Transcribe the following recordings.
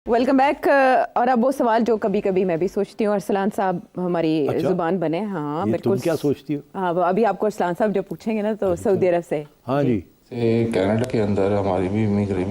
Welcome back. और अब वो सवाल जो कभी कभी मैं भी सोचती हूँ, अरसलान साहब हमारी जुबान बने। हाँ बिल्कुल। तुम क्या सोचती हो? हाँ अभी आपको अरसलान साहब जब पूछेंगे ना तो सऊदी अरब से। हाँ जी। कनाडा के अंदर हमारी भी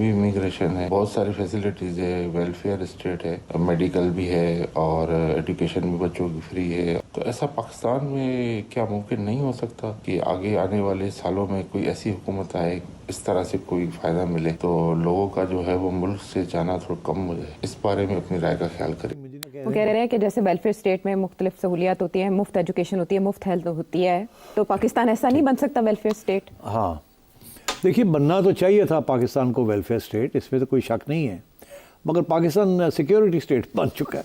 इमिग्रेशन है, बहुत सारी फैसिलिटीज है, वेलफेयर स्टेट है, मेडिकल भी है और एजुकेशन भी बच्चों की फ्री है। तो ऐसा पाकिस्तान में क्या मुमकिन नहीं हो सकता कि आगे आने वाले सालों में कोई ऐसी हुकूमत आए, इस तरह से कोई फायदा मिले तो लोगों का जो है वो मुल्क से जाना थोड़ा कम हो जाए? इस बारे में अपनी राय का ख्याल करें। वो कह रहे हैं कि जैसे वेलफेयर स्टेट में मुख्तलिफ सहूलियात होती है, मुफ्त एजुकेशन होती है, मुफ्त हेल्थ होती है, तो पाकिस्तान ऐसा नहीं बन सकता वेलफेयर स्टेट? हाँ देखिए, बनना तो चाहिए था पाकिस्तान को वेलफेयर स्टेट, इसमें तो कोई शक नहीं है, मगर पाकिस्तान सिक्योरिटी स्टेट बन चुका है।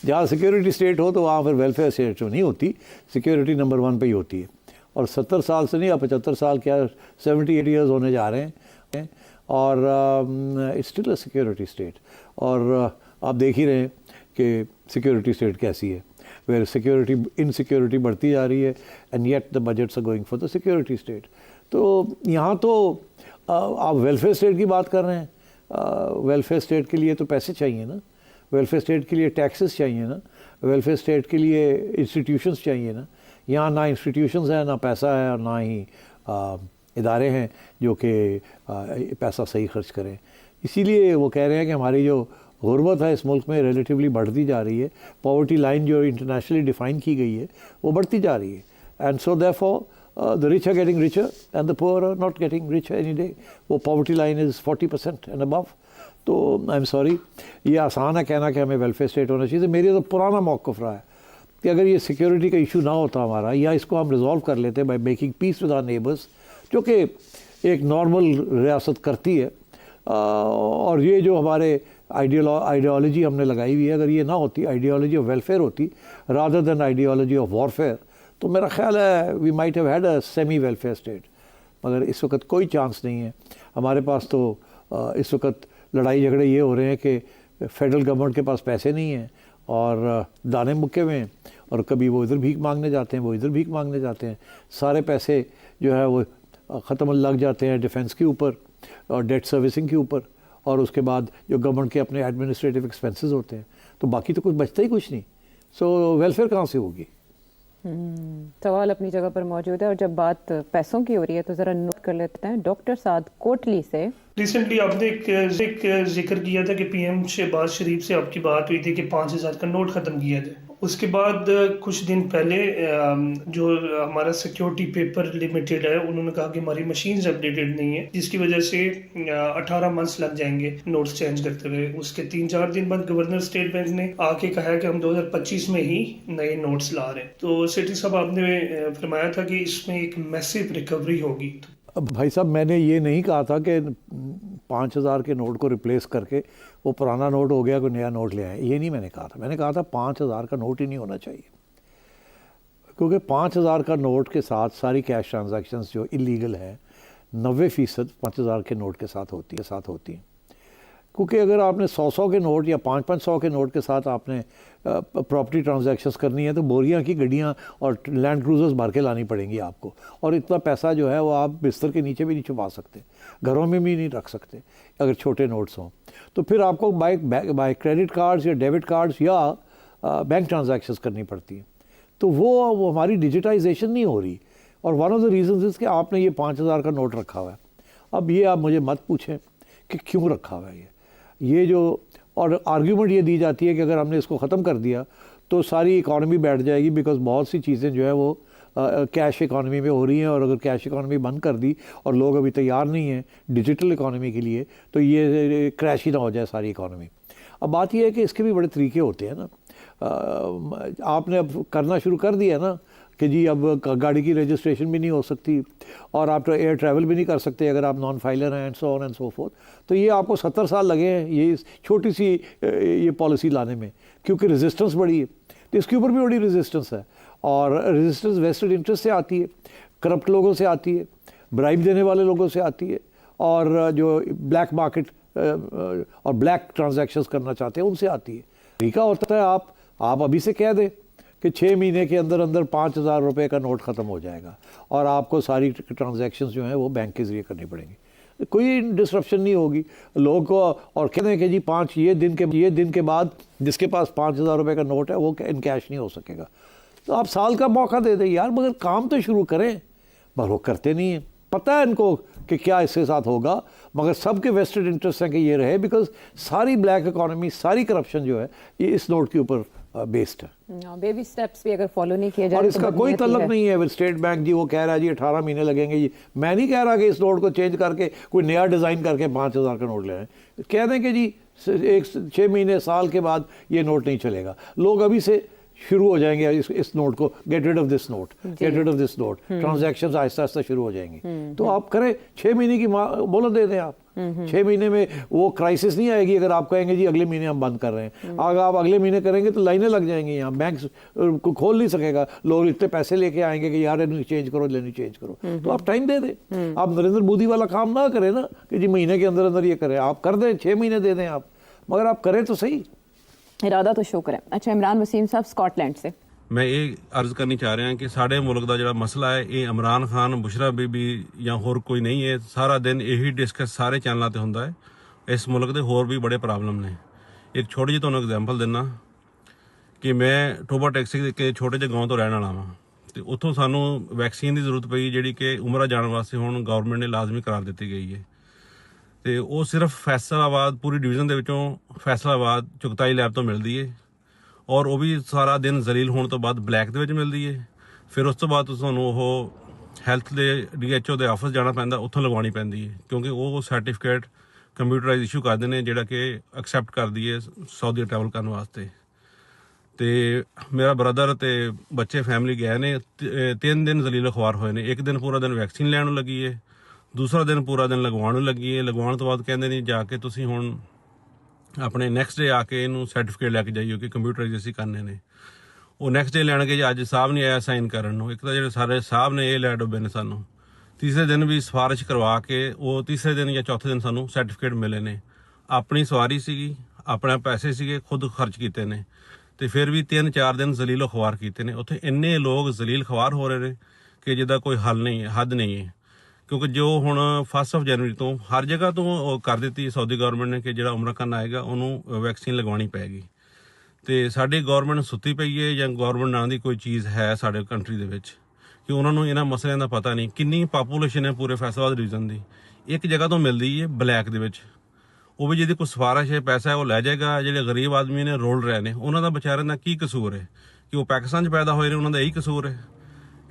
जहाँ सिक्योरिटी स्टेट हो तो वहाँ फिर वेलफेयर स्टेट तो नहीं होती, सिक्योरिटी नंबर 1 पे ही होती है। और 70 साल से नहीं, अब 75 साल क्या 78 ईयर्स होने जा रहे हैं और it's still a security state. और आप देख ही रहे हैं कि सिक्योरिटी स्टेट कैसी है, वेयर सिक्योरिटी इनसिक्योरिटी बढ़ती जा रही है and yet the budgets are going for the security state. तो यहाँ तो आप वेलफेयर स्टेट की बात कर रहे हैं, वेलफेयर स्टेट के लिए तो पैसे चाहिए ना, वेलफेयर स्टेट के लिए टैक्सेस चाहिए ना, वेलफेयर स्टेट के लिए इंस्टीट्यूशंस चाहिए ना। यहाँ ना इंस्टीट्यूशंस हैं, ना पैसा है, और ना ही इदारे हैं जो कि पैसा सही खर्च करें। इसीलिए वो कह रहे हैं कि हमारी जो गुर्बत है इस मुल्क में रिलेटिवली बढ़ती जा रही है, पॉवर्टी लाइन जो इंटरनेशनली डिफ़ाइन की गई है वो बढ़ती जा रही है, and so therefore the rich are getting richer and the poor are not getting richer any day. वो poverty line is 40% and above. तो आई एम सॉरी, ये आसान है कहना कि हमें वेलफेयर स्टेट होना चाहिए। मेरे तो पुराना मौक़िफ़ रहा है कि अगर ये सिक्योरिटी का इशू ना होता हमारा, या इसको हम रिजॉल्व कर लेते by making peace with our neighbours, जो कि एक नॉर्मल रियासत करती है, और ये जो हमारे आइडियोलॉजी हमने लगाई हुई है, अगर ये ना होती, आइडियोलॉजी ऑफ वेलफेयर होती rather than ideology of warfare, तो मेरा ख्याल है we might have had a semi welfare state. मगर इस वक्त कोई चांस नहीं है हमारे पास। तो इस वक्त लड़ाई झगड़े ये हो रहे हैं कि फेडरल गवर्नमेंट के पास पैसे नहीं हैं और दाने मुक्के हुए हैं, और कभी वो इधर भीख मांगने जाते हैं, वो इधर भीख मांगने जाते हैं। सारे पैसे जो है वो ख़त्म लग जाते हैं डिफेंस के ऊपर और डेट सर्विसिंग के ऊपर, और उसके बाद जो गवर्नमेंट के अपने एडमिनिस्ट्रेटिव एक्सपेंसेस होते हैं, तो बाकी तो कुछ बचता ही कुछ नहीं। सो वेलफेयर कहाँ से होगी? सवाल अपनी जगह पर मौजूद है। और जब बात पैसों की हो रही है तो ज़रा नोट कर लेते हैं डॉक्टर साद कोटली से। रिसेंटली आपने एक जिक्र किया था कि पीएम शहबाज शरीफ से आपकी बात हुई थी कि 5,000 का नोट ख़त्म किया जाए। उसके बाद कुछ दिन पहले जो हमारा सिक्योरिटी पेपर लिमिटेड है, उन्होंने कहा कि हमारी मशीन्स अपडेटेड नहीं है, जिसकी वजह से 18 मंथ्स लग जाएंगे नोट्स चेंज करते हुए। उसके 3-4 दिन बाद गवर्नर स्टेट बैंक ने आके कहा है कि हम 2025 में ही नए नोट्स ला रहे हैं। तो सेठी साहब आपने फरमाया था कि इसमें एक मैसिव रिकवरी होगी। अब भाई साहब, मैंने ये नहीं कहा था कि 5,000 के नोट को रिप्लेस करके वो पुराना नोट हो गया, कोई नया नोट ले आए, ये नहीं मैंने कहा था। मैंने कहा था 5,000 का नोट ही नहीं होना चाहिए, क्योंकि 5,000 का नोट के साथ सारी कैश ट्रांजैक्शंस जो इलीगल है 90% 5,000 के नोट के साथ होती है। क्योंकि अगर आपने 100 के नोट या 500 के नोट के साथ आपने प्रॉपर्टी ट्रांजैक्शंस करनी है तो बोरियां की गड्डियां और लैंड क्रूजर्स भर के लानी पड़ेंगी आपको, और इतना पैसा जो है वो आप बिस्तर के नीचे भी नहीं छुपा सकते, घरों में भी नहीं रख सकते अगर छोटे नोट्स हों। तो फिर आपको बाय क्रेडिट कार्ड्स या डेबिट कार्ड्स या बैंक ट्रांजैक्शंस करनी पड़ती हैं। तो वो हमारी डिजिटाइजेशन नहीं हो रही, और one of the reasons is कि आपने ये 5,000 का नोट रखा हुआ है। अब ये आप मुझे मत पूछें कि क्यों रखा हुआ है ये जो, और आर्ग्यूमेंट ये दी जाती है कि अगर हमने इसको ख़त्म कर दिया तो सारी इकॉनमी बैठ जाएगी, बिकॉज बहुत सी चीज़ें जो है वो कैश इकॉनमी में हो रही हैं, और अगर कैश इकॉनमी बंद कर दी और लोग अभी तैयार नहीं हैं डिजिटल इकॉनमी के लिए, तो ये क्रैश ही ना हो जाए सारी इकॉनमी। अब बात यह है कि इसके भी बड़े तरीके होते हैं ना। आपने अब करना शुरू कर दिया ना कि जी अब गाड़ी की रजिस्ट्रेशन भी नहीं हो सकती, और आप एयर ट्रैवल भी नहीं कर सकते अगर आप नॉन फाइलर हैं, and so on and so fourth. तो ये आपको 70 साल लगे हैं ये छोटी सी ये पॉलिसी लाने में, क्योंकि रेजिस्टेंस बड़ी है। तो इसके ऊपर भी बड़ी रेजिस्टेंस है, और रेजिस्टेंस वेस्टेड इंटरेस्ट से आती है, करप्ट लोगों से आती है, ब्राइब देने वाले लोगों से आती है, और जो ब्लैक मार्केट और ब्लैक ट्रांजैक्शंस करना चाहते हैं उनसे आती है। तरीका होता है आप अभी से कह दें कि 6 महीने के अंदर अंदर 5,000 रुपये का नोट ख़त्म हो जाएगा, और आपको सारी ट्रांजैक्शंस जो हैं वो बैंक के ज़रिए करनी पड़ेंगी। कोई डिस्ट्रप्शन नहीं होगी लोग को। और कहते हैं कि जी ये दिन के बाद जिसके पास 5,000 रुपये का नोट है वो इन कैश नहीं हो सकेगा। तो आप साल का मौका दे दें यार, मगर काम तो शुरू करें। पर वो करते नहीं हैं, पता है इनको कि क्या इसके साथ होगा, मगर सबके वेस्टेड इंटरेस्ट हैं कि ये रहे, बिकॉज सारी ब्लैक इकॉनमी, सारी करप्शन जो है ये इस नोट के ऊपर बेस्ड है। बेबी स्टेप्स भी अगर फॉलो नहीं किए जाए और तो इसका कोई बदनीयती तल्लक है। नहीं है स्टेट बैंक जी वो कह रहा है जी 18 महीने लगेंगे जी। मैं नहीं कह रहा कि इस नोट को चेंज करके कोई नया डिज़ाइन करके 5,000 का नोट ले आए। कह दें कि जी 6 महीने साल के बाद ये नोट नहीं चलेगा, लोग अभी से शुरू हो जाएंगे इस नोट को, get rid of this note, get rid of this note, transactions आहिस्ता आहिस्ता शुरू हो जाएंगी। तो आप करें 6 महीने की मोहलत दे दें आप। 6 महीने में वो क्राइसिस नहीं आएगी अगर आप कहेंगे जी अगले महीने हम बंद कर रहे हैं। अगर आप अगले महीने करेंगे तो लाइनें लग जाएंगी, यहाँ बैंक को खोल नहीं सकेगा, लोग इतने पैसे लेके आएंगे कि यार इन्हें चेंज करो, लेनी चेंज करो। तो आप टाइम दे दें। आप नरेंद्र मोदी वाला काम ना करें ना कि जी महीने के अंदर अंदर ये करें, आप कर दें, 6 महीने दे दें आप, मगर आप करें तो सही। इरादा तो शो करें। अच्छा, इमरान वसीम साहब स्कॉटलैंड से। मैं ये अर्ज करनी चाह रहा कि ਸਾਡੇ ਮੁਲਕ ਦਾ ਜਿਹੜਾ ਮਸਲਾ ਹੈ ਇਹ ਇਮਰਾਨ ਖਾਨ, ਬੁਸ਼ਰਾ ਬੀਬੀ ਜਾਂ ਹੋਰ ਕੋਈ ਨਹੀਂ ਹੈ। ਸਾਰਾ ਦਿਨ ਇਹੀ ਡਿਸਕਸ ਸਾਰੇ ਚੈਨਲਾਂ ਤੇ ਹੁੰਦਾ ਹੈ। ਇਸ ਮੁਲਕ ਦੇ ਹੋਰ ਵੀ ਬੜੇ ਪ੍ਰੋਬਲਮ ਨੇ। ਇੱਕ ਛੋਟੀ ਜਿਹੀ ਤੁਹਾਨੂੰ ਐਗਜ਼ਾਮਪਲ ਦਿੰਦਾ ਕਿ ਮੈਂ ਟੋਬਾ ਟੈਕਸੀ ਦੇ ਇੱਕ ਛੋਟੇ ਜਿਹੇ ਗਾঁव ਤੋਂ ਰਹਿਣ ਵਾਲਾ ਵਾਂ ਤੇ ਉੱਥੋਂ ਸਾਨੂੰ ਵੈਕਸੀਨ ਦੀ ਜ਼ਰੂਰਤ ਪਈ ਜਿਹੜੀ ਕਿ ਉਮਰਾ ਜਾਣ ਵਾਸਤੇ ਹੁਣ ਗਵਰਨਮੈਂਟ ਨੇ ਲਾਜ਼ਮੀ ਕਰਾਰ ਦਿੱਤੀ ਗਈ ਹੈ। ਤੇ ਉਹ ਸਿਰਫ ਫੈਸਲਾਬਾਦ ਪੂਰੀ ਡਿਵੀਜ਼ਨ ਦੇ ਵਿੱਚੋਂ ਫੈਸਲਾਬਾਦ ਚੁਗਤਾਈ ਲੈਬ ਤੋਂ ਮਿਲਦੀ ਹੈ ਔਰ ਉਹ ਵੀ ਸਾਰਾ ਦਿਨ ਜ਼ਲੀਲ ਹੋਣ ਤੋਂ ਬਾਅਦ ਬਲੈਕ ਦੇ ਵਿੱਚ ਮਿਲਦੀ ਹੈ। ਫਿਰ ਉਸ ਤੋਂ ਬਾਅਦ ਤੁਹਾਨੂੰ ਉਹ ਹੈਲਥ ਦੇ DHO ਦੇ ਆਫਿਸ ਜਾਣਾ ਪੈਂਦਾ, ਉੱਥੋਂ ਲਗਵਾਉਣੀ ਪੈਂਦੀ ਹੈ ਕਿਉਂਕਿ ਉਹ ਸਰਟੀਫਿਕੇਟ ਕੰਪਿਊਟਰਾਈਜ਼ ਇਸ਼ੂ ਕਰਦੇ ਨੇ ਜਿਹੜਾ ਕਿ ਐਕਸੈਪਟ ਕਰਦੀ ਹੈ ਸਾਊਦੀ ਟਰੈਵਲ ਕਰਨ ਵਾਸਤੇ। ਤੇ ਮੇਰਾ ਬ੍ਰਦਰ ਤੇ ਬੱਚੇ ਫੈਮਿਲੀ ਗਏ ਨੇ, 3 ਦਿਨ ਜ਼ਲੀਲ ਖਵਾਰ ਹੋਏ ਨੇ। ਇੱਕ ਦਿਨ ਪੂਰਾ ਦਿਨ ਵੈਕਸੀਨ ਲੈਣ ਨੂੰ ਲੱਗੀ ਹੈ, ਦੂਸਰਾ ਦਿਨ ਪੂਰਾ ਦਿਨ ਲਗਵਾਉਣ ਨੂੰ ਲੱਗੀ ਹੈ। ਲਗਵਾਉਣ ਤੋਂ ਬਾਅਦ ਕਹਿੰਦੇ ਨੇ ਜਾ ਕੇ ਤੁਸੀਂ ਹੁਣ ਆਪਣੇ ਨੈਕਸਟ ਡੇ ਆ ਕੇ ਇਹਨੂੰ ਸਰਟੀਫਿਕੇਟ ਲੈ ਕੇ ਜਾਈਓ ਕਿ ਕੰਪਿਊਟਰਾਈਜ਼ ਅਸੀਂ ਕਰਨੇ ਨੇ। ਉਹ ਨੈਕਸਟ ਡੇ ਲੈਣਗੇ ਜੀ, ਅੱਜ ਸਾਹਿਬ ਨਹੀਂ ਆਇਆ ਸਾਈਨ ਕਰਨ ਨੂੰ। ਇੱਕ ਤਾਂ ਜਿਹੜੇ ਸਾਰੇ ਸਾਹਿਬ ਨੇ ਇਹ ਲੈ ਡੁੱਬੇ ਨੇ ਸਾਨੂੰ। ਤੀਸਰੇ ਦਿਨ ਵੀ ਸਿਫਾਰਿਸ਼ ਕਰਵਾ ਕੇ ਉਹ ਤੀਸਰੇ ਦਿਨ ਜਾਂ ਚੌਥੇ ਦਿਨ ਸਾਨੂੰ ਸਰਟੀਫਿਕੇਟ ਮਿਲੇ ਨੇ। ਆਪਣੀ ਸਵਾਰੀ ਸੀਗੀ, ਆਪਣੇ ਪੈਸੇ ਸੀਗੇ, ਖੁਦ ਖਰਚ ਕੀਤੇ ਨੇ ਤੇ ਫਿਰ ਵੀ 3-4 ਦਿਨ ਜ਼ਲੀਲੋ ਖਵਾਰ ਕੀਤੇ ਨੇ। ਉੱਥੇ ਇੰਨੇ ਲੋਕ ਜ਼ਲੀਲ ਖਵਾਰ ਹੋ ਰਹੇ ਨੇ ਕਿ ਜਿਹਦਾ ਕੋਈ ਹੱਲ ਨਹੀਂ ਹੈ, ਹੱਦ ਨਹੀਂ ਹੈ। ਕਿਉਂਕਿ ਜੋ ਹੁਣ 1 ਜਨਵਰੀ ਤੋਂ ਹਰ ਜਗ੍ਹਾ ਤੋਂ ਉਹ ਕਰ ਦਿੱਤੀ ਸਾਊਦੀ ਗਵਰਨਮੈਂਟ ਨੇ ਕਿ ਜਿਹੜਾ ਉਮਰਾ ਕਰਨ ਆਏਗਾ ਉਹਨੂੰ ਵੈਕਸੀਨ ਲਗਵਾਉਣੀ ਪਏਗੀ। ਤੇ ਸਾਡੀ ਗਵਰਨਮੈਂਟ ਸੁੱਤੀ ਪਈ ਹੈ ਜਾਂ ਗਵਰਨਮੈਂਟ ਨਾਂ ਦੀ ਕੋਈ ਚੀਜ਼ ਹੈ ਸਾਡੇ ਕੰਟਰੀ ਦੇ ਵਿੱਚ ਕਿ ਉਹਨਾਂ ਨੂੰ ਇਹਨਾਂ ਮਸਲਿਆਂ ਦਾ ਪਤਾ ਨਹੀਂ। ਕਿੰਨੀ ਪਾਪੂਲੇਸ਼ਨ ਹੈ ਪੂਰੇ ਫੈਸਲਾਬਾਦ ਰੀਜਨ ਦੀ, ਇੱਕ ਜਗ੍ਹਾ ਤੋਂ ਮਿਲਦੀ ਹੈ ਬਲੈਕ ਦੇ ਵਿੱਚ। ਉਹ ਵੀ ਜਿਹਦੀ ਕੋਈ ਸਿਫਾਰਿਸ਼ ਹੈ, ਪੈਸਾ ਹੈ, ਉਹ ਲੈ ਜਾਏਗਾ। ਜਿਹੜੇ ਗਰੀਬ ਆਦਮੀ ਨੇ ਰੋਲ ਰਹੇ ਨੇ ਉਹਨਾਂ ਦਾ ਵਿਚਾਰਿਆਂ ਦਾ ਕੀ ਕਸੂਰ ਹੈ ਕਿ ਉਹ ਪਾਕਿਸਤਾਨ 'ਚ ਪੈਦਾ ਹੋਏ ਨੇ, ਉਹਨਾਂ ਦਾ ਇਹੀ ਕਸੂਰ ਹੈ।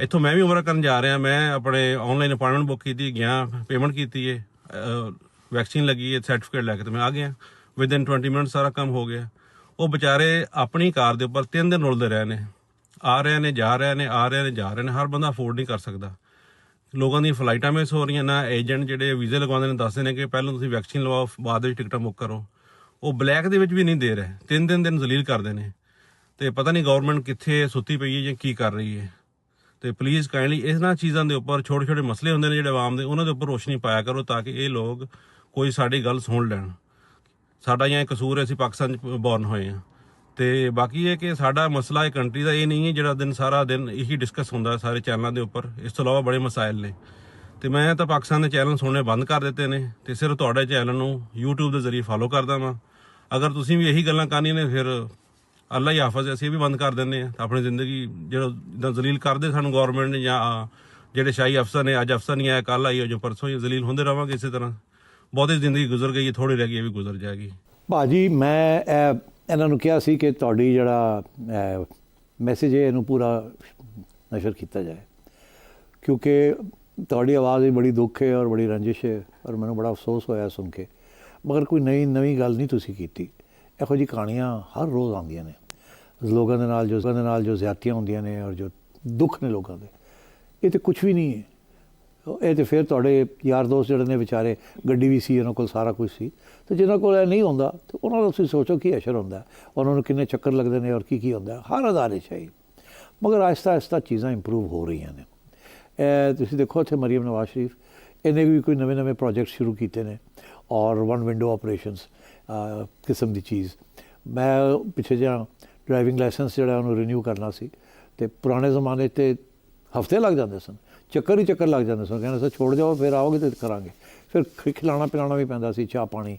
ਇੱਥੋਂ ਮੈਂ ਵੀ ਉਮਰਾ ਕਰਨ ਜਾ ਰਿਹਾ, ਮੈਂ ਆਪਣੇ ਆਨਲਾਈਨ ਅਪਾਇੰਟਮੈਂਟ ਬੁੱਕ ਕੀਤੀ, ਗਿਆ, ਪੇਮੈਂਟ ਕੀਤੀ ਹੈ, ਵੈਕਸੀਨ ਲੱਗੀ ਹੈ, ਸਰਟੀਫਿਕੇਟ ਲੈ ਕੇ ਤੇ ਮੈਂ ਆ ਗਿਆ। ਵਿਦਿਨ 20 ਮਿੰਟ ਸਾਰਾ ਕੰਮ ਹੋ ਗਿਆ। ਉਹ ਵਿਚਾਰੇ ਆਪਣੀ ਕਾਰ ਦੇ ਉੱਪਰ 3 ਦਿਨ ਰੁਲਦੇ ਰਹੇ ਨੇ, ਆ ਰਹੇ ਨੇ, ਜਾ ਰਹੇ ਨੇ, ਆ ਰਹੇ ਨੇ, ਜਾ ਰਹੇ ਨੇ। ਹਰ ਬੰਦਾ ਅਫੋਰਡ ਨਹੀਂ ਕਰ ਸਕਦਾ। ਲੋਕਾਂ ਦੀਆਂ ਫਲਾਈਟਾਂ ਮਿਸ ਹੋ ਰਹੀਆਂ। ਨਾ ਏਜੰਟ ਜਿਹੜੇ ਵੀਜ਼ੇ ਲਗਵਾਉਂਦੇ ਨੇ ਦੱਸਦੇ ਨੇ ਕਿ ਪਹਿਲਾਂ ਤੁਸੀਂ ਵੈਕਸੀਨ ਲਵਾਓ, ਬਾਅਦ ਵਿੱਚ ਟਿਕਟਾਂ ਬੁੱਕ ਕਰੋ। ਉਹ ਬਲੈਕ ਦੇ ਵਿੱਚ ਵੀ ਨਹੀਂ ਦੇ ਰਹੇ, 3 ਦਿਨ ਜ਼ਲੀਲ ਕਰਦੇ ਨੇ। ਤੇ ਪਤਾ ਨਹੀਂ ਗਵਰਨਮੈਂਟ ਕਿੱਥੇ ਸੁੱਤੀ ਪਈ ਹੈ ਜਾਂ ਕੀ ਕਰ ਰਹੀ ਹੈ। ਤੇ ਪਲੀਜ਼ ਕਾਈਂਡਲੀ ਇਹਨਾਂ ਚੀਜ਼ਾਂ ਦੇ ਉੱਪਰ ਛੋਟੇ ਛੋਟੇ ਮਸਲੇ ਹੁੰਦੇ ਨੇ ਜਿਹੜੇ ਆਵਾਮ ਦੇ, ਉਹਨਾਂ ਦੇ ਉੱਪਰ ਰੋਸ਼ਨੀ ਪਾਇਆ ਕਰੋ ਤਾਂ ਕਿ ਇਹ ਲੋਕ ਕੋਈ ਸਾਡੀ ਗੱਲ ਸੁਣ ਲੈਣ। ਸਾਡਾ ਜਾਂ ਕਸੂਰ ਹੈ ਅਸੀਂ ਪਾਕਿਸਤਾਨ 'ਚ ਬੋਰਨ ਹੋਏ ਹਾਂ। ਤੇ ਬਾਕੀ ਇਹ ਕਿ ਸਾਡਾ ਮਸਲਾ ਇਹ ਕੰਟਰੀ ਦਾ ਇਹ ਨਹੀਂ ਹੈ ਜਿਹੜਾ ਦਿਨ ਸਾਰਾ ਦਿਨ ਇਹੀ ਡਿਸਕਸ ਹੁੰਦਾ ਸਾਰੇ ਚੈਨਲਾਂ ਦੇ ਉੱਪਰ। ਇਸ ਤੋਂ ਇਲਾਵਾ ਬੜੇ ਮਸਾਇਲ ਨੇ। ਤੇ ਮੈਂ ਤਾਂ ਪਾਕਿਸਤਾਨ ਦੇ ਚੈਨਲ ਸੁਣਨੇ ਬੰਦ ਕਰ ਦਿੱਤੇ ਨੇ ਤੇ ਸਿਰਫ ਤੁਹਾਡੇ ਚੈਨਲ ਨੂੰ YouTube ਦੇ ਜ਼ਰੀਏ ਫੋਲੋ ਕਰਦਾ ਵਾਂ। ਅਗਰ ਤੁਸੀਂ ਵੀ ਇਹੀ ਗੱਲਾਂ ਕਰਨੀਆਂ ਨੇ ਫਿਰ ਅੱਲਾ ਹੀ ਹਾਫਜ਼, ਅਸੀਂ ਵੀ ਬੰਦ ਕਰ ਦਿੰਦੇ ਹਾਂ ਆਪਣੀ ਜ਼ਿੰਦਗੀ। ਜਿਹੜਾ ਜਿੱਦਾਂ ਜ਼ਲੀਲ ਕਰਦੇ ਸਾਨੂੰ ਗੌਰਮੈਂਟ ਨੇ ਜਾਂ ਜਿਹੜੇ ਸ਼ਾਹੀ ਅਫਸਰ ਨੇ, ਅੱਜ ਅਫਸਰ ਨਹੀਂ ਆਇਆ, ਕੱਲ੍ਹ ਆਈ ਜੋ ਪਰਸੋਂ ਹੀ ਜ਼ਲੀਲ ਹੁੰਦੇ ਰਹਾਂਗੇ ਇਸੇ ਤਰ੍ਹਾਂ। ਬਹੁਤੀ ਜ਼ਿੰਦਗੀ ਗੁਜ਼ਰ ਗਈ, ਥੋੜ੍ਹੀ ਰਹਿ ਗਈ, ਇਹ ਵੀ ਗੁਜ਼ਰ ਜਾਏਗੀ। ਭਾਜੀ ਮੈਂ ਇਹਨਾਂ ਨੂੰ ਕਿਹਾ ਸੀ ਕਿ ਤੁਹਾਡੀ ਜਿਹੜਾ ਮੈਸੇਜ ਹੈ ਇਹਨੂੰ ਪੂਰਾ ਨਸ਼ਰ ਕੀਤਾ ਜਾਏ ਕਿਉਂਕਿ ਤੁਹਾਡੀ ਆਵਾਜ਼ ਵੀ ਬੜੀ ਦੁੱਖ ਹੈ ਔਰ ਬੜੀ ਰੰਜਿਸ਼ ਹੈ ਔਰ ਮੈਨੂੰ ਬੜਾ ਅਫਸੋਸ ਹੋਇਆ ਸੁਣ ਕੇ। ਮਗਰ ਕੋਈ ਨਵੀਂ ਗੱਲ ਨਹੀਂ ਤੁਸੀਂ ਕੀਤੀ। ਇਹੋ ਜਿਹੀ ਕਹਾਣੀਆਂ ਹਰ ਰੋਜ਼ ਆਉਂਦੀਆਂ ਨੇ ਲੋਕਾਂ ਦੇ ਨਾਲ ਜੋ ਜ਼ਿਆਦਤੀਆਂ ਹੁੰਦੀਆਂ ਨੇ ਔਰ ਜੋ ਦੁੱਖ ਨੇ ਲੋਕਾਂ ਦੇ। ਇਹ ਤਾਂ ਕੁਛ ਵੀ ਨਹੀਂ ਹੈ। ਇਹ ਤਾਂ ਫਿਰ ਤੁਹਾਡੇ ਯਾਰ ਦੋਸਤ ਜਿਹੜੇ ਨੇ ਵਿਚਾਰੇ, ਗੱਡੀ ਵੀ ਸੀ ਉਹਨਾਂ ਕੋਲ, ਸਾਰਾ ਕੁਝ ਸੀ, ਅਤੇ ਜਿਨ੍ਹਾਂ ਕੋਲ ਇਹ ਨਹੀਂ ਹੁੰਦਾ ਤਾਂ ਉਹਨਾਂ ਦਾ ਤੁਸੀਂ ਸੋਚੋ ਕੀ ਅਸਰ ਹੁੰਦਾ, ਉਹਨਾਂ ਨੂੰ ਕਿੰਨੇ ਚੱਕਰ ਲੱਗਦੇ ਨੇ ਔਰ ਕੀ ਹੁੰਦਾ ਹਰ ਅਦਾਰੇ 'ਚ ਹੈ। ਮਗਰ ਆਹਿਸਤਾ ਚੀਜ਼ਾਂ ਇੰਪਰੂਵ ਹੋ ਰਹੀਆਂ ਨੇ। ਤੁਸੀਂ ਦੇਖੋ ਇੱਥੇ ਮਰੀਮ ਨਵਾਜ਼ ਸ਼ਰੀਫ, ਇਹਨੇ ਵੀ ਕੋਈ ਨਵੇਂ ਪ੍ਰੋਜੈਕਟ ਸ਼ੁਰੂ ਕੀਤੇ ਨੇ ਔਰ 1 ਵਿੰਡੋ ਆਪਰੇਸ਼ਨਸ ਕਿਸਮ ਦੀ ਚੀਜ਼। ਮੈਂ ਪਿੱਛੇ ਜਿਹਾ ਡਰਾਈਵਿੰਗ ਲਾਇਸੈਂਸ ਜਿਹੜਾ ਉਹਨੂੰ ਰੀਨਿਊ ਕਰਨਾ ਸੀ ਅਤੇ ਪੁਰਾਣੇ ਜ਼ਮਾਨੇ 'ਤੇ ਹਫ਼ਤੇ ਲੱਗ ਜਾਂਦੇ ਸਨ, ਚੱਕਰ ਲੱਗ ਜਾਂਦੇ ਸਨ। ਕਹਿੰਦੇ ਸਰ ਛੋੜ ਜਾਓ, ਫਿਰ ਆਓਗੇ ਤਾਂ ਕਰਾਂਗੇ। ਫਿਰ ਖਿਲਾਣਾ ਪਿਲਾਣਾ ਵੀ ਪੈਂਦਾ ਸੀ ਚਾਹ ਪਾਣੀ,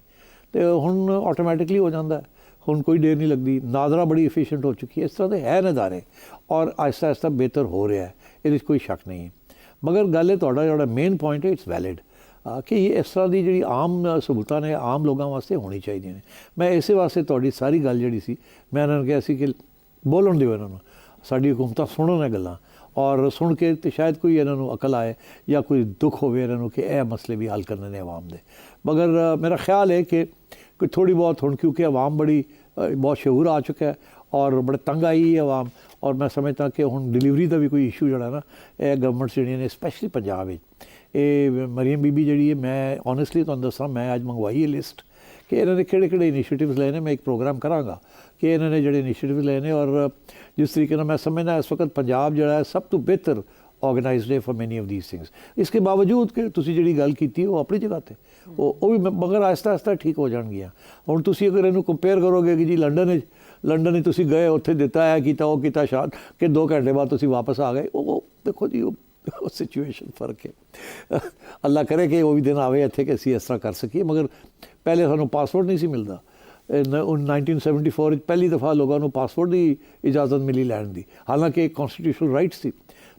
ਤੇ ਹੁਣ ਆਟੋਮੈਟਿਕਲੀ ਹੋ ਜਾਂਦਾ, ਹੁਣ ਕੋਈ ਦੇਰ ਨਹੀਂ ਲੱਗਦੀ। ਨਾਦਰਾ ਬੜੀ ਐਫੀਸ਼ੀਐਂਟ ਹੋ ਚੁੱਕੀ ਹੈ, ਇਸ ਤਰ੍ਹਾਂ ਦੇ ਹੈ ਨਜ਼ਾਰੇ, ਔਰ ਆਹਿਸਤਾ ਆਹਿਸਤਾ ਬਿਹਤਰ ਹੋ ਰਿਹਾ ਹੈ, ਇਹਦੇ ਵਿੱਚ ਕੋਈ ਸ਼ੱਕ ਨਹੀਂ ਹੈ। ਮਗਰ ਗੱਲ ਹੈ ਤੁਹਾਡਾ ਜਿਹੜਾ ਮੇਨ ਪੁਆਇੰਟ ਹੈ ਇਟਸ ਵੈਲਿਡ ਕਿ ਇਸ ਤਰ੍ਹਾਂ ਦੀ ਜਿਹੜੀ ਆਮ ਸਹੂਲਤਾਂ ਨੇ ਆਮ ਲੋਕਾਂ ਵਾਸਤੇ ਹੋਣੀ ਚਾਹੀਦੀਆਂ ਨੇ। ਮੈਂ ਇਸੇ ਵਾਸਤੇ ਤੁਹਾਡੀ ਸਾਰੀ ਗੱਲ ਜਿਹੜੀ ਸੀ ਮੈਂ ਇਹਨਾਂ ਨੂੰ ਕਿਹਾ ਸੀ ਕਿ ਬੋਲਣ ਦਿਓ ਇਹਨਾਂ ਨੂੰ, ਸਾਡੀ ਹਕੂਮਤਾਂ ਸੁਣਨ ਇਹ ਗੱਲਾਂ, ਔਰ ਸੁਣ ਕੇ ਤੇ ਸ਼ਾਇਦ ਕੋਈ ਇਹਨਾਂ ਨੂੰ ਅਕਲ ਆਏ ਜਾਂ ਕੋਈ ਦੁੱਖ ਹੋਵੇ ਇਹਨਾਂ ਨੂੰ ਕਿ ਇਹ ਮਸਲੇ ਵੀ ਹੱਲ ਕਰਨੇ ਨੇ ਆਵਾਮ ਦੇ। ਮਗਰ ਮੇਰਾ ਖਿਆਲ ਹੈ ਕਿ ਥੋੜੀ ਬਹੁਤ ਹੁਣ ਕਿਉਂਕਿ ਆਵਾਮ ਬੜੀ ਬਹੁਤ ਸ਼عور ਆ ਚੁੱਕਾ ਹੈ ਔਰ ਬੜੇ ਤੰਗ ਆਈ ਹੈ ਆਵਾਮ, ਔਰ ਮੈਂ ਸਮਝਦਾ ਕਿ ਹੁਣ ਡਿਲੀਵਰੀ ਦਾ ਵੀ ਕੋਈ ਇਸ਼ੂ ਜਿਹੜਾ ਨਾ ਇਹ ਗਵਰਨਮੈਂਟਸ ਜਿਹੜੀਆਂ ਨੇ ਸਪੈਸ਼ਲੀ ਪੰਜਾਬ ਵਿੱਚ, ਇਹ ਮਰੀਮ ਬੀਬੀ ਜਿਹੜੀ ਹੈ, ਮੈਂ ਓਨੈਸਟਲੀ ਤੁਹਾਨੂੰ ਦੱਸਾਂ ਮੈਂ ਅੱਜ ਮੰਗਵਾਈ ਹੈ ਲਿਸਟ ਕਿ ਇਹਨਾਂ ਨੇ ਕਿਹੜੇ ਕਿਹੜੇ ਇਨੀਸ਼ੀਏਟਿਵਸ ਲਏ ਨੇ। ਮੈਂ ਇੱਕ ਪ੍ਰੋਗਰਾਮ ਕਰਾਂਗਾ ਕਿ ਇਹਨਾਂ ਨੇ ਜਿਹੜੇ ਇਨੀਸ਼ੀਏਟਿਵ ਲਏ ਨੇ, ਔਰ ਜਿਸ ਤਰੀਕੇ ਨਾਲ ਮੈਂ ਸਮਝਦਾ ਇਸ ਵਕਤ ਪੰਜਾਬ ਜਿਹੜਾ ਹੈ ਸਭ ਤੋਂ ਬਿਹਤਰ ਆਰਗੇਨਾਈਜ਼ਡ ਹੈ ਫॉर ਮੈਨੀ ਆਫ ਥੀਸ ਥਿੰਗਸ। ਇਸਕੇ ਬਾਵਜੂਦ ਕਿ ਤੁਸੀਂ ਜਿਹੜੀ ਗੱਲ ਕੀਤੀ ਉਹ ਆਪਣੀ ਜਗ੍ਹਾ 'ਤੇ ਉਹ ਵੀ ਮਗਰ ਆਹਿਸਤਾ ਆਹਿਸਤਾ ਠੀਕ ਹੋ ਜਾਣਗੀਆਂ। ਹੁਣ ਤੁਸੀਂ ਅਗਰ ਇਹਨੂੰ ਕੰਪੇਅਰ ਕਰੋਗੇ ਕਿ ਜੀ ਲੰਡਨ 'ਚ ਤੁਸੀਂ ਗਏ, ਉੱਥੇ ਦਿੱਤਾ ਹੈ ਕੀਤਾ ਉਹ ਕੀਤਾ ਸ਼ਾਇਦ ਕਿ 2 ਘੰਟੇ ਬਾਅਦ ਤੁਸੀਂ ਵਾਪਸ ਆ ਗਏ, ਉਹ ਦੇਖੋ ਜੀ ਉਹ ਸਿਚੁਏਸ਼ਨ ਫਰਕ ਹੈ। ਅੱਲਾ ਕਰੇ ਕਿ ਉਹ ਵੀ ਦਿਨ ਆਵੇ ਇੱਥੇ ਕਿ ਅਸੀਂ ਇਸ ਤਰ੍ਹਾਂ ਕਰ ਸਕੀਏ। ਮਗਰ ਪਹਿਲੇ ਸਾਨੂੰ ਪਾਸਪੋਰਟ ਨਹੀਂ ਸੀ ਮਿਲਦਾ। 1974 ਵਿੱਚ ਪਹਿਲੀ ਦਫਾ ਲੋਕਾਂ ਨੂੰ ਪਾਸਪੋਰਟ ਦੀ ਇਜਾਜ਼ਤ ਮਿਲੀ ਲੈਣ ਦੀ, ਹਾਲਾਂਕਿ ਇੱਕ ਕਨਸਟੀਟਿਊਸ਼ਨਲ ਰਾਈਟ ਸੀ।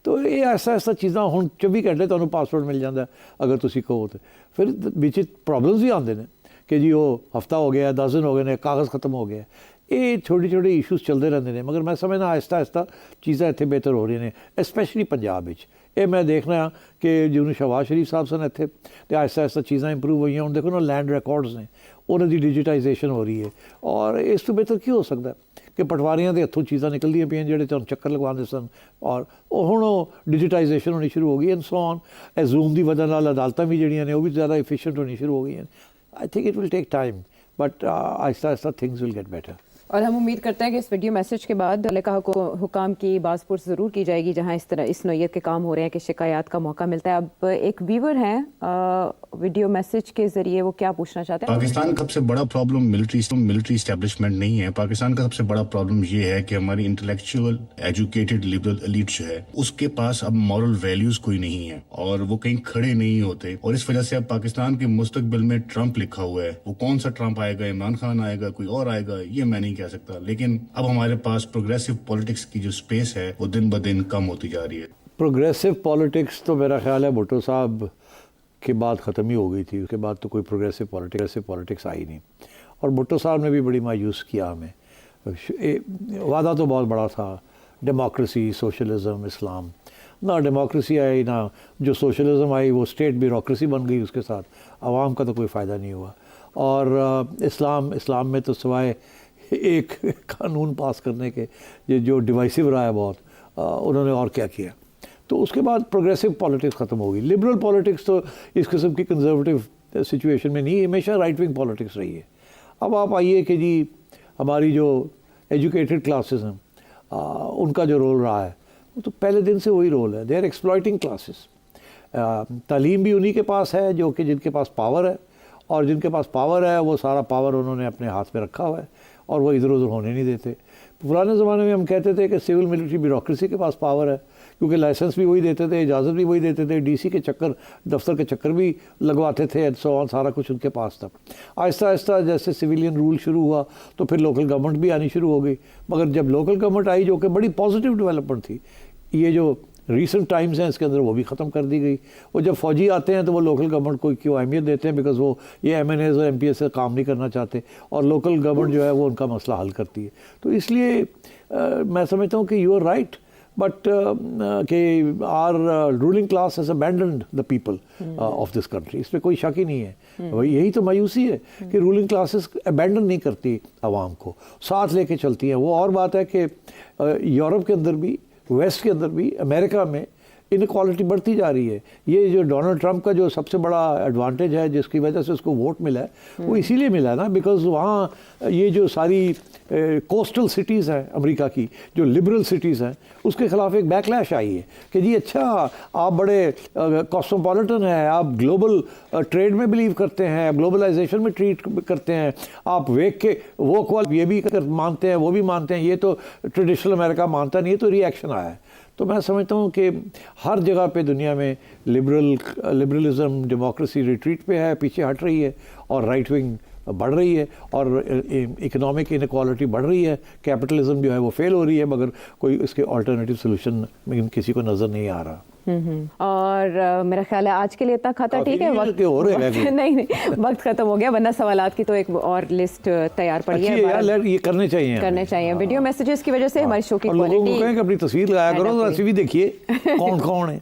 ਤੋ ਇਹ ਐਸਾ ਚੀਜ਼ਾਂ ਹੁਣ 24 ਘੰਟੇ ਤੁਹਾਨੂੰ ਪਾਸਪੋਰਟ ਮਿਲ ਜਾਂਦਾ ਅਗਰ ਤੁਸੀਂ ਕਹੋ ਤਾਂ। ਫਿਰ ਵਿੱਚ ਪ੍ਰੋਬਲਮਸ ਵੀ ਆਉਂਦੇ ਨੇ ਕਿ ਜੀ ਉਹ ਹਫਤਾ ਹੋ ਗਿਆ 10 ਦਿਨ ਹੋ ਗਏ ਨੇ ਕਾਗਜ਼ ਖਤਮ ਹੋ ਗਿਆ, ਇਹ ਛੋਟੇ ਇਸ਼ੂਜ਼ ਚੱਲਦੇ ਰਹਿੰਦੇ ਨੇ। ਮਗਰ ਮੈਂ ਸਮਝਦਾ ਆਹਿਸਤਾ ਆਹਿਸਤਾ ਚੀਜ਼ਾਂ ਇੱਥੇ ਬਿਹਤਰ ਹੋ ਰਹੀਆਂ ਨੇ, ਸਪੈਸ਼ਲੀ ਪੰਜਾਬ ਵਿੱਚ। ਇਹ ਮੈਂ ਦੇਖਣਾ ਕਿ ਜਿਵੇਂ ਸ਼ਹਬਾਜ਼ ਸ਼ਰੀਫ ਸਾਹਿਬ ਸਨ ਇੱਥੇ ਤੇ ਆਹਿਸਤਾ ਆਹਿਸਤਾ ਚੀਜ਼ਾਂ ਇੰਪਰੂਵ ਹੋਈਆਂ। ਹੁਣ ਦੇਖੋ ਨਾ ਲੈਂਡ ਰਿਕਾਰਡਸ ਨੇ ਉਹਨਾਂ ਦੀ ਡਿਜੀਟਾਈਜੇਸ਼ਨ ਹੋ ਰਹੀ ਹੈ, ਔਰ ਇਸ ਤੋਂ ਬਿਹਤਰ ਕੀ ਹੋ ਸਕਦਾ ਕਿ ਪਟਵਾਰੀਆਂ ਦੇ ਹੱਥੋਂ ਚੀਜ਼ਾਂ ਨਿਕਲਦੀਆਂ ਪਈਆਂ ਜਿਹੜੇ ਤੁਹਾਨੂੰ ਚੱਕਰ ਲਗਵਾਉਂਦੇ ਸਨ, ਔਰ ਉਹ ਹੁਣ ਉਹ ਡਿਜੀਟਾਈਜੇਸ਼ਨ ਹੋਣੀ ਸ਼ੁਰੂ ਹੋ ਗਈ ਐਂਡ ਸੋ ਔਨ। ਇਹ ਜ਼ੂਮ ਦੀ ਵਜ੍ਹਾ ਨਾਲ ਅਦਾਲਤਾਂ ਵੀ ਜਿਹੜੀਆਂ ਨੇ ਉਹ ਵੀ ਜ਼ਿਆਦਾ ਐਫੀਸ਼ੀਐਂਟ ਹੋਣੀ ਸ਼ੁਰੂ ਹੋ ਗਈਆਂ। I think it will take time but आहिस्ता आहिस्ता थिंग्स विल गेट बेटर। और हम उम्मीद करते हैं कि इस वीडियो मैसेज के बाद मलिका हुकाम की बाज़पुर्स ज़रूर की जाएगी जहां इस तरह इस नौयत के काम हो रहे हैं कि शिकायत का मौका मिलता है। अब एक व्यूवर हैं वीडियो मैसेज के ज़रिए, वो क्या पूछना चाहते हैं? पाकिस्तान का सबसे बड़ा प्रॉब्लम मिलिट्री एस्टेब्लिशमेंट नहीं है। पाकिस्तान का सबसे बड़ा प्रॉब्लम ये है कि हमारी इंटेलेक्चुअल एजुकेटेड लिबरल एलीट जो है उसके पास अब मॉरल वैल्यूज कोई नहीं है और वो कहीं खड़े नहीं होते, और इस वजह से अब पाकिस्तान के मुस्तकबिल में ट्रंप लिखा हुआ है। वो कौन सा ट्रंप आएगा, इमरान खान आएगा, कोई और आएगा, ये मैं नहीं कह सकता। लेकिन अब हमारे पास प्रोग्रेसिव पॉलिटिक्स की जो स्पेस है वो दिन ब दिन कम होती जा रही है। प्रोग्रेसिव पॉलिटिक्स तो मेरा ख्याल है भुट्टो साहब के बाद ख़त्म ही हो गई थी, उसके बाद तो कोई प्रोग्रेसिव पॉलिटिक्स आई नहीं। और भुट्टो साहब ने भी बड़ी मायूस किया हमें। वादा तो बहुत बड़ा था, डेमोक्रेसी, सोशलिज्म, इस्लाम। ना डेमोक्रेसी आई ना जो सोशलिज्म आई, वो स्टेट ब्यूरोक्रेसी बन गई उसके साथ, आवाम का तो कोई फ़ायदा नहीं हुआ। और इस्लाम में तो सिवाय एक कानून पास करने के ये जो डिवाइसिव रहा है बहुत, उन्होंने और क्या किया। तो उसके बाद प्रोग्रेसिव पॉलिटिक्स ख़त्म हो गई। लिबरल पॉलिटिक्स तो इस किस्म की कंजर्वेटिव सिचुएशन में नहीं, हमेशा राइट विंग पॉलिटिक्स रही है। अब आप आइए कि जी हमारी जो एजुकेटेड क्लासेस हैं उनका जो रोल रहा है वो तो पहले दिन से वही रोल है। They are exploiting classes. तालीम भी उन्हीं के पास है जो कि जिनके पास पावर है, और जिनके पास पावर है वो सारा पावर उन्होंने अपने हाथ में रखा हुआ है और वो इधर उधर होने नहीं देते। पुराने ज़माने में हम कहते थे कि सिविल मिलिट्री ब्यूरोक्रेसी के पास पावर है, क्योंकि लाइसेंस भी वही देते थे, इजाज़त भी वही देते थे, डीसी के चक्कर, दफ्तर के चक्कर भी लगवाते थे, एंड सो ऑन, सारा कुछ उनके पास था। आहिस्ता आहिस्ता जैसे सिविलियन रूल शुरू हुआ तो फिर लोकल गवर्नमेंट भी आनी शुरू हो गई। मगर जब लोकल गवर्नमेंट आई जो कि बड़ी पॉजिटिव डेवलपमेंट थी, ये जो रीसेंट टाइम्स हैं इसके अंदर वो भी ख़त्म कर दी गई। और जब फ़ौजी आते हैं तो वो लोकल गवर्नमेंट को क्यों अहमियत देते हैं, बिकॉज वो ये MNAs और MPS से काम नहीं करना चाहते, और लोकल गवर्नमेंट जो है वो उनका मसला हल करती है। तो इसलिए मैं समझता हूँ कि यू आर राइट, बट कि our ruling class has abandoned the people of this country, इसमें कोई शक ही नहीं है। वही यही तो मायूसी है कि रूलिंग क्लासेस अबैंडन नहीं करती आवाम को, साथ लेके चलती हैं। वो और बात है कि यूरोप के अंदर भी, वेस्ट के अंदर भी, अमेरिका में इनक्वालिटी बढ़ती जा रही है। ये जो डोनाल्ड ट्रंप का जो सबसे बड़ा एडवांटेज है जिसकी वजह से उसको वोट मिला है, वो इसीलिए मिला है ना, बिकॉज वहाँ ये जो सारी कोस्टल सिटीज़ हैं अमेरिका की, जो लिबरल सिटीज़ हैं, उसके ख़िलाफ़ एक बैकलैश आई है कि जी अच्छा आप बड़े कॉस्मोपॉलिटन हैं, आप ग्लोबल ट्रेड में बिलीव करते हैं, ग्लोबलाइजेशन में ट्रीट करते हैं, आप वेक के वो ये भी मानते हैं, वो भी मानते हैं, ये तो ट्रेडिशनल अमेरिका मानता नहीं है, तो रिएक्शन आया है। तो मैं समझता हूँ कि हर जगह पे दुनिया में लिबरलिज्म, डेमोक्रेसी रिट्रीट पे है, पीछे हट रही है, और राइट विंग बढ़ रही है, और इकोनॉमिक इनक्वालिटी बढ़ रही है, कैपिटलिज्म जो है वो फेल हो रही है, मगर कोई इसके ऑल्टरनेटिव सोल्यूशन किसी को नज़र नहीं आ रहा। और मेरा ख्याल है आज के लिए इतना खाता ठीक है, वक्त हो रहे हैं नहीं वक्त खत्म हो गया, वरना सवालात की तो एक और लिस्ट तैयार पड़ी है, यार ये करने चाहिए वीडियो मैसेजेस की वजह से हमारे शो की और लोगों को क्वालिटी कहें कि अपनी तस्वीर लगाया करो, तो ऐसे भी देखिए कौन कौन है।